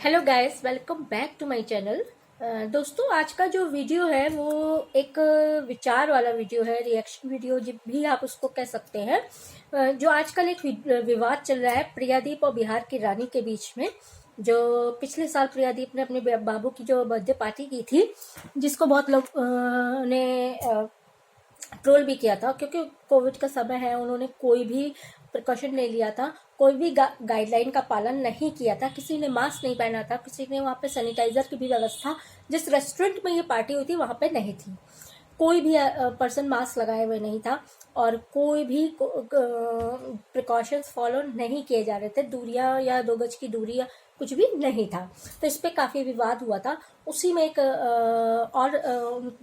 Hello guys, welcome back to my channel. दोस्तों, आज का जो वीडियो है वो एक विचार वाला वीडियो है, रिएक्शन वीडियो भी आप उसको कह सकते हैं। जो आजकल एक विवाद चल रहा है प्रियादीप और बिहार की रानी के बीच में। जो पिछले साल प्रियादीप ने अपने बाबू की जो बर्थडे पार्टी की थी, जिसको बहुत लोग ने ट्रोल भी किया था, क्योंकि कोविड का समय है, उन्होंने कोई भी प्रिकॉशन नहीं लिया था, कोई भी गाइडलाइन का पालन नहीं किया था, किसी ने मास्क नहीं पहना था, किसी ने वहाँ पे सैनिटाइजर की भी व्यवस्था जिस रेस्टोरेंट में ये पार्टी हुई थी वहाँ पे नहीं थी। कोई भी पर्सन मास्क लगाए हुए नहीं था और कोई भी प्रिकॉशंस फॉलो नहीं किए जा रहे थे। दूरियां या 2 गज की दूरी या कुछ भी नहीं था, तो इस पे काफ़ी विवाद हुआ था। उसी में एक और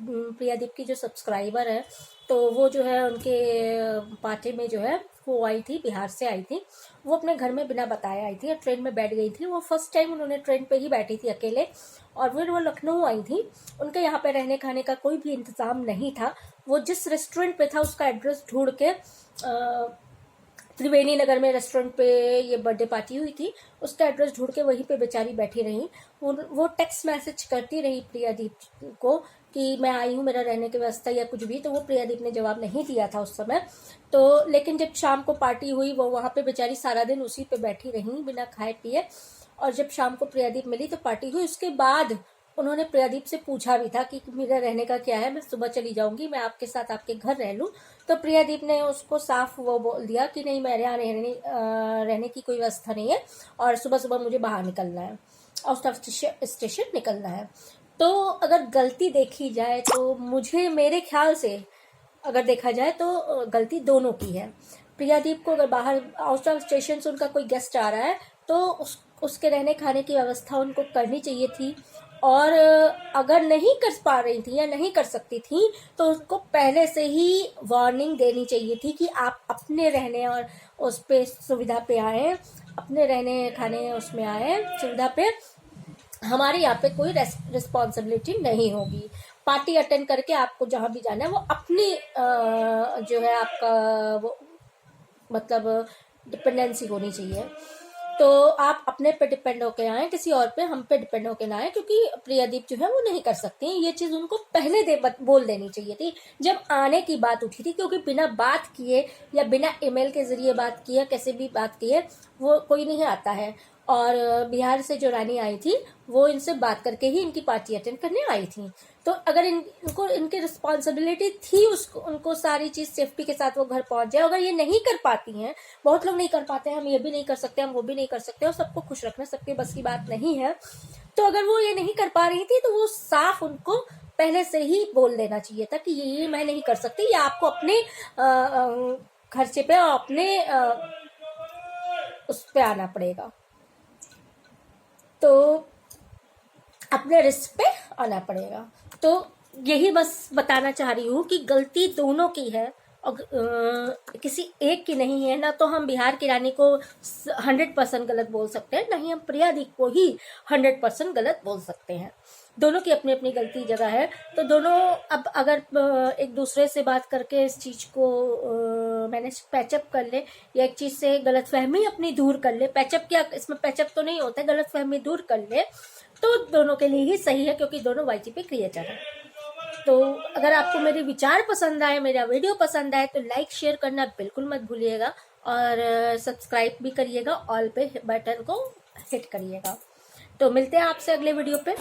प्रियादीप की जो सब्सक्राइबर है, तो वो जो है उनके पार्टी में जो है वो आई थी, बिहार से आई थी। वो अपने घर में बिना बताए आई थी और ट्रेन में बैठ गई थी। वो फर्स्ट टाइम उन्होंने ट्रेन पे ही बैठी थी अकेले, और फिर वो लखनऊ आई थी। उनके यहाँ पे रहने खाने का कोई भी इंतज़ाम नहीं था। वो जिस रेस्टोरेंट पे था उसका एड्रेस ढूंढ के त्रिवेणी नगर में रेस्टोरेंट पे ये बर्थडे पार्टी हुई थी, उसका एड्रेस ढूंढ के वहीं पे बेचारी बैठी रही। वो टेक्स्ट मैसेज करती रही प्रियादीप को कि मैं आई हूँ, मेरा रहने की व्यवस्था या कुछ भी, तो वो प्रियादीप ने जवाब नहीं दिया था उस समय। तो लेकिन जब शाम को पार्टी हुई, वो वहाँ पे बेचारी सारा दिन उसी पे बैठी रही बिना खाए पिए। और जब शाम को प्रियादीप मिली तो पार्टी हुई। उसके बाद उन्होंने प्रियादीप से पूछा भी था कि मेरा रहने का क्या है, मैं सुबह चली जाऊंगी, मैं आपके साथ आपके घर रह लूं। तो प्रियादीप ने उसको साफ वो बोल दिया कि नहीं, मेरे यहाँ रहने की कोई व्यवस्था नहीं है, और सुबह सुबह मुझे बाहर निकलना है, आउट ऑफ स्टेशन निकलना है। तो अगर गलती देखी जाए तो मेरे ख्याल से अगर देखा जाए तो गलती दोनों की है। प्रियादीप को अगर बाहर आउट ऑफ स्टेशन से उनका कोई गेस्ट आ रहा है तो उसके रहने खाने की व्यवस्था उनको करनी चाहिए थी। और अगर नहीं कर पा रही थी या नहीं कर सकती थी तो उनको पहले से ही वार्निंग देनी चाहिए थी कि आप अपने रहने और उस पे सुविधा पे आए, अपने रहने खाने उसमें आए सुविधा पे। हमारे यहाँ पे कोई रिस्पॉन्सिबिलिटी नहीं होगी। पार्टी अटेंड करके आपको जहाँ भी जाना है वो अपनी जो है आपका वो मतलब डिपेंडेंसी होनी चाहिए। तो आप अपने पे डिपेंड होके आए, किसी और पे हम पे डिपेंड होके ना आए, क्योंकि प्रियादीप जो है वो नहीं कर सकती। ये चीज उनको पहले बोल देनी चाहिए थी जब आने की बात उठी थी, क्योंकि बिना बात किए या बिना ईमेल के जरिए बात किए, कैसे भी बात किए, वो कोई नहीं आता है। और बिहार से जो रानी आई थी वो इनसे बात करके ही इनकी पार्टी अटेंड करने आई थी। तो अगर इनको इनकी रिस्पॉन्सिबिलिटी थी उनको सारी चीज सेफ्टी के साथ वो घर पहुंच जाए। अगर ये नहीं कर पाती हैं, बहुत लोग नहीं कर पाते हैं, हम ये भी नहीं कर सकते, हम वो भी नहीं कर सकते, और सबको खुश रखना सबके बस की बात नहीं है। तो अगर वो ये नहीं कर पा रही थी तो वो साफ उनको पहले से ही बोल देना चाहिए था कि ये मैं नहीं कर सकती, ये आपको अपने खर्चे पे और अपने उस पे आना पड़ेगा, तो अपने रिस्क पे आना पड़ेगा। तो यही बस बताना चाह रही हूँ कि गलती दोनों की है और किसी एक की नहीं है। ना तो हम बिहार की रानी को 100% गलत बोल सकते हैं, ना ही हम प्रियादीप को ही 100% गलत बोल सकते हैं। दोनों की अपनी अपनी गलती जगह है। तो दोनों अब अगर एक दूसरे से बात करके इस चीज को मैनेज पैचअप कर ले, या एक चीज से गलतफहमी अपनी दूर कर ले, पैचअप क्या, इसमें पैचअप तो नहीं होता है, गलतफहमी दूर कर ले, तो दोनों के लिए ही सही है, क्योंकि दोनों वाईटीपी क्रिएटर हैं। तो अगर आपको मेरे विचार पसंद आए, मेरा वीडियो पसंद आए, तो लाइक शेयर करना बिल्कुल मत भूलिएगा, और सब्सक्राइब भी करिएगा, ऑल पे बटन को हिट करिएगा। तो मिलते हैं आपसे अगले वीडियो पे।